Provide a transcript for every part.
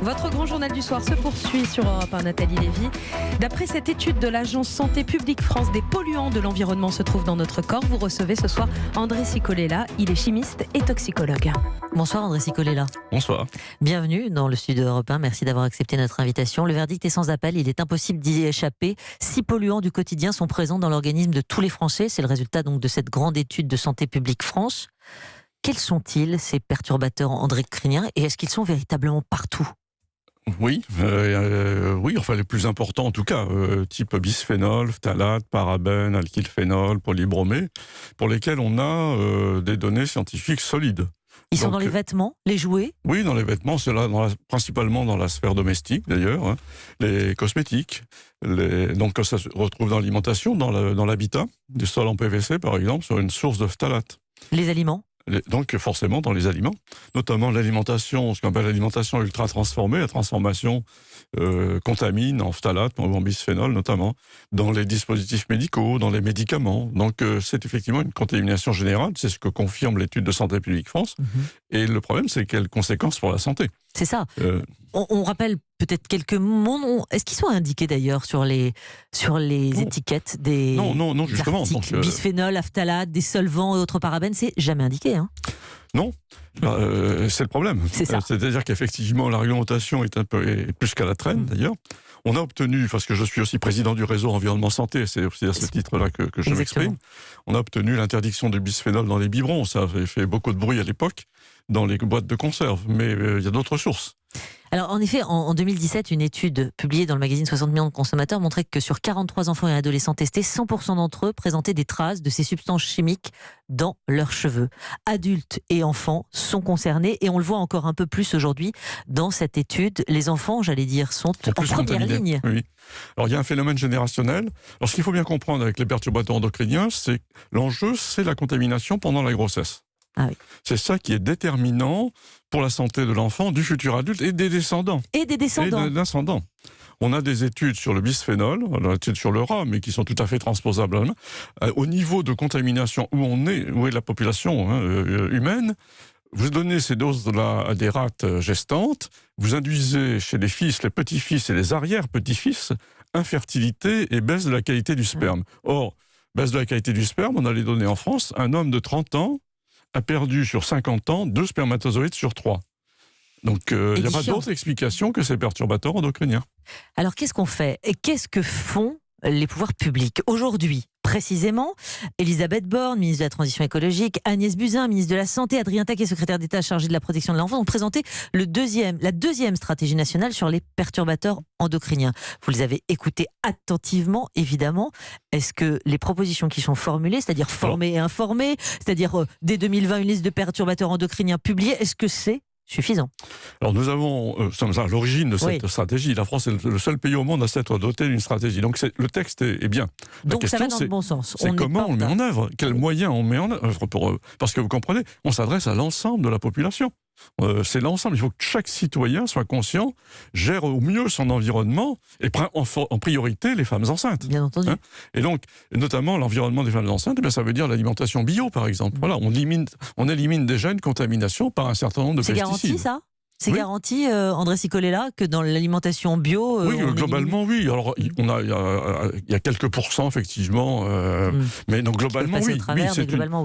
Votre grand journal du soir se poursuit sur Europe 1, Nathalie Lévy. D'après cette étude de l'Agence Santé Publique France, des polluants de l'environnement se trouvent dans notre corps. Vous recevez ce soir André Cicolella. Il est chimiste et toxicologue. Bonsoir André Cicolella. Bonsoir. Bienvenue dans le studio Europe 1. Merci d'avoir accepté notre invitation. Le verdict est sans appel. Il est impossible d'y échapper. 6 polluants du quotidien sont présents dans l'organisme de tous les Français. C'est le résultat donc de cette grande étude de Santé Publique France. Quels sont-ils, ces perturbateurs endocriniens, et est-ce qu'ils sont véritablement partout ? Oui, enfin les plus importants en tout cas, type bisphénol, phtalate, parabènes, alkylphénol, polybromé, pour lesquels on a des données scientifiques solides. Ils sont dans les vêtements, les jouets ? Oui, dans les vêtements, c'est là, principalement dans la sphère domestique d'ailleurs, les cosmétiques. Donc ça se retrouve dans l'alimentation, dans l'habitat, des sols en PVC par exemple, sur une source de phtalate. Les aliments ? Donc forcément dans les aliments, notamment l'alimentation, ce qu'on appelle l'alimentation ultra transformée, la transformation contamine en phtalate ou en bisphénol notamment, dans les dispositifs médicaux, dans les médicaments. Donc c'est effectivement une contamination générale, c'est ce que confirme l'étude de Santé Publique France. Et le problème, c'est quelles conséquences pour la santé. C'est ça. On rappelle peut-être quelques mots. Est-ce qu'ils sont indiqués d'ailleurs sur les étiquettes des non, justement. articles bisphénol, phtalate, des solvants et autres parabènes, c'est jamais indiqué, hein ? Non, c'est le problème. C'est-à-dire qu'effectivement, la réglementation est plus qu'à la traîne, d'ailleurs. On a obtenu, parce que je suis aussi président du réseau Environnement Santé, c'est aussi à ce titre-là que je m'exprime, on a obtenu l'interdiction du bisphénol dans les biberons. Ça avait fait beaucoup de bruit à l'époque, dans les boîtes de conserve, mais il y a d'autres sources. Alors en effet, en 2017, une étude publiée dans le magazine 60 millions de consommateurs montrait que sur 43 enfants et adolescents testés, 100% d'entre eux présentaient des traces de ces substances chimiques dans leurs cheveux. Adultes et enfants sont concernés, et on le voit encore un peu plus aujourd'hui dans cette étude. Les enfants, j'allais dire, sont en première ligne. Oui. Alors il y a un phénomène générationnel. Alors ce qu'il faut bien comprendre avec les perturbateurs endocriniens, c'est que l'enjeu, c'est la contamination pendant la grossesse. Ah oui. C'est ça qui est déterminant pour la santé de l'enfant, du futur adulte et des descendants. Et des descendants. On a des études sur le bisphénol, des études sur le rat, mais qui sont tout à fait transposables. Au niveau de contamination où est la population humaine, vous donnez ces doses-là à des rates gestantes, vous induisez chez les fils, les petits-fils et les arrière-petits-fils infertilité et baisse de la qualité du sperme. Or, baisse de la qualité du sperme, on a les données en France, un homme de 30 ans a perdu sur 50 ans 2 spermatozoïdes sur 3. Donc il n'y a pas d'autre explication que ces perturbateurs endocriniens. Alors qu'est-ce qu'on fait ? Et qu'est-ce que font les pouvoirs publics aujourd'hui ? Précisément, Elisabeth Borne, ministre de la Transition écologique, Agnès Buzyn, ministre de la Santé, Adrien Taquet, secrétaire d'État chargé de la protection de l'enfant, ont présenté la deuxième stratégie nationale sur les perturbateurs endocriniens. Vous les avez écoutés attentivement, évidemment. Est-ce que les propositions qui sont formulées, c'est-à-dire former et informer, c'est-à-dire dès 2020 une liste de perturbateurs endocriniens publiée, est-ce que c'est suffisant? Alors nous sommes à l'origine de cette stratégie. La France est le seul pays au monde à s'être doté d'une stratégie. Donc le texte est bien. Donc ça va dans le bon sens. C'est comment on le met en œuvre, quels moyens on met en œuvre parce que vous comprenez, on s'adresse à l'ensemble de la population. C'est l'ensemble. Il faut que chaque citoyen soit conscient, gère au mieux son environnement et prend en priorité les femmes enceintes. Bien entendu. Et donc, notamment l'environnement des femmes enceintes, ça veut dire l'alimentation bio, par exemple. Voilà, on élimine déjà une contamination par un certain nombre de pesticides. C'est garanti, ça ? C'est garanti, André Cicolella, que dans l'alimentation bio... oui, globalement, oui. Alors, il y a quelques pourcents, effectivement. Mais donc, globalement, oui.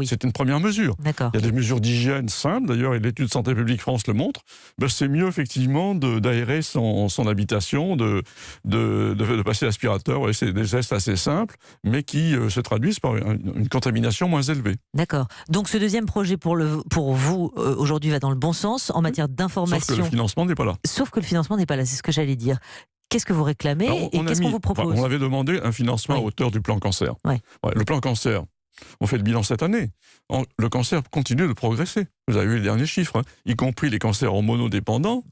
C'est une première mesure. D'accord. Il y a des mesures d'hygiène simples, d'ailleurs, et l'étude Santé Publique France le montre. C'est mieux, effectivement, d'aérer son habitation, de passer l'aspirateur. Ouais, c'est des gestes assez simples, mais qui se traduisent par une contamination moins élevée. D'accord. Donc, ce deuxième projet, pour vous, aujourd'hui, va dans le bon sens, en matière d'information. Sauf que le financement n'est pas là. Sauf que le financement n'est pas là, c'est ce que j'allais dire. Qu'est-ce que vous réclamez et qu'est-ce qu'on vous propose ? On avait demandé un financement à hauteur du plan cancer. Le plan cancer, on fait le bilan cette année. Le cancer continue de progresser. Vous avez vu les derniers chiffres, y compris les cancers hormonodépendants,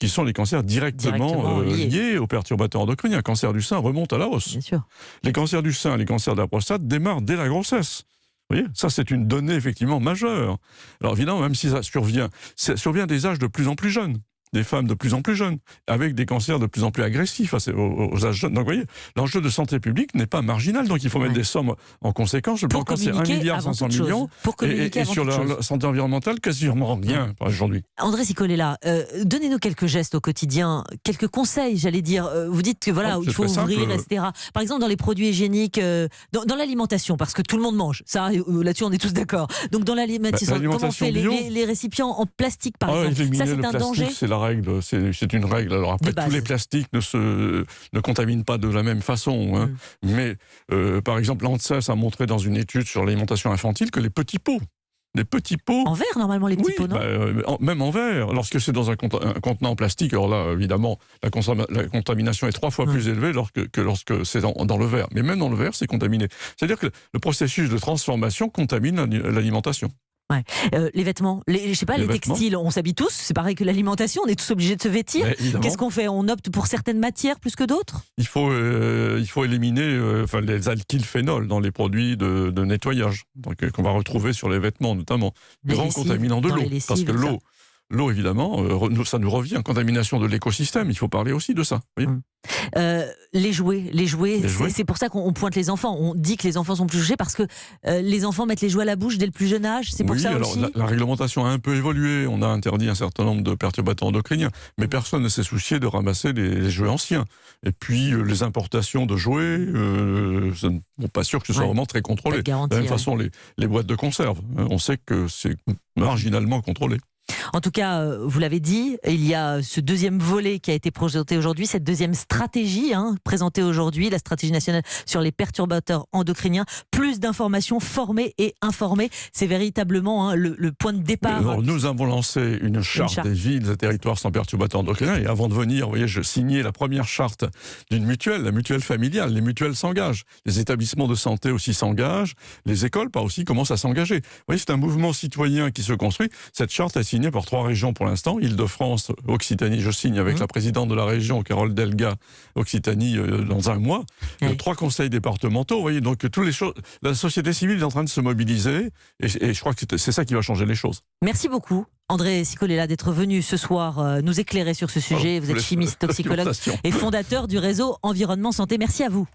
qui sont les cancers directement liés aux perturbateurs endocriniens. Un cancer du sein remonte à la hausse. Bien sûr. Les cancers du sein, les cancers de la prostate démarrent dès la grossesse. Vous voyez, ça c'est une donnée effectivement majeure. Alors évidemment, même si ça survient des âges de plus en plus jeunes. des femmes de plus en plus jeunes, avec des cancers de plus en plus agressifs aux âges jeunes. Donc vous voyez, l'enjeu de santé publique n'est pas marginal, donc il faut mettre des sommes en conséquence. Le plan cancer, 1,5 milliard et sur la santé environnementale, quasiment rien aujourd'hui. André Cicolella, donnez-nous quelques gestes au quotidien, quelques conseils, j'allais dire. Vous dites que voilà, il faut ouvrir, etc. Par exemple, dans les produits hygiéniques, dans l'alimentation, parce que tout le monde mange. Ça, là-dessus, on est tous d'accord. Donc dans l'alimentation, comment on fait les récipients en plastique, par exemple? Ça, c'est un danger. C'est la règle, c'est une règle. Alors après, tous les plastiques ne contaminent pas de la même façon. Hein. Mais par exemple, l'ANSES a montré dans une étude sur l'alimentation infantile que les petits pots. En verre, normalement, les petits pots, non? Même en verre. Lorsque c'est dans un contenant en plastique, alors là, évidemment, la contamination est 3 fois plus élevée que lorsque c'est dans le verre. Mais même dans le verre, c'est contaminé. C'est-à-dire que le processus de transformation contamine l'alimentation. Ouais. Les vêtements, les textiles, on s'habille tous, c'est pareil que l'alimentation, on est tous obligés de se vêtir. Qu'est-ce qu'on fait? On opte pour certaines matières plus que d'autres? Il faut éliminer les alkylphénols dans les produits de nettoyage, qu'on va retrouver sur les vêtements notamment. Grand contaminant de l'eau, parce que l'eau, évidemment, ça nous revient. Contamination de l'écosystème, il faut parler aussi de ça. Oui. Les jouets, c'est pour ça qu'on pointe les enfants. On dit que les enfants sont plus touchés parce que les enfants mettent les jouets à la bouche dès le plus jeune âge. C'est pour ça alors, aussi. La réglementation a un peu évolué. On a interdit un certain nombre de perturbateurs endocriniens, mais personne ne s'est soucié de ramasser les jouets anciens. Et puis les importations de jouets, je ne suis pas sûr que ce soit vraiment très contrôlé. De la même façon, les boîtes de conserve, on sait que c'est marginalement contrôlé. En tout cas, vous l'avez dit, il y a ce deuxième volet qui a été présenté aujourd'hui, cette deuxième stratégie présentée aujourd'hui, la stratégie nationale sur les perturbateurs endocriniens. Plus d'informations, formées et informées, c'est véritablement le point de départ. Alors, nous avons lancé une charte des villes et territoires sans perturbateurs endocriniens. Et avant de venir, vous voyez, je signais la première charte d'une mutuelle, la mutuelle familiale. Les mutuelles s'engagent, les établissements de santé aussi s'engagent, les écoles aussi commencent à s'engager. Vous voyez, c'est un mouvement citoyen qui se construit. Cette charte est signée par 3 régions pour l'instant, Île-de-France, Occitanie, je signe avec la présidente de la région, Carole Delga, Occitanie, dans un mois, 3 conseils départementaux, vous voyez, donc la société civile est en train de se mobiliser, et je crois que c'est ça qui va changer les choses. Merci beaucoup, André Cicolella, d'être venu ce soir nous éclairer sur ce sujet. Vous êtes chimiste, toxicologue et fondateur du réseau Environnement Santé. Merci à vous.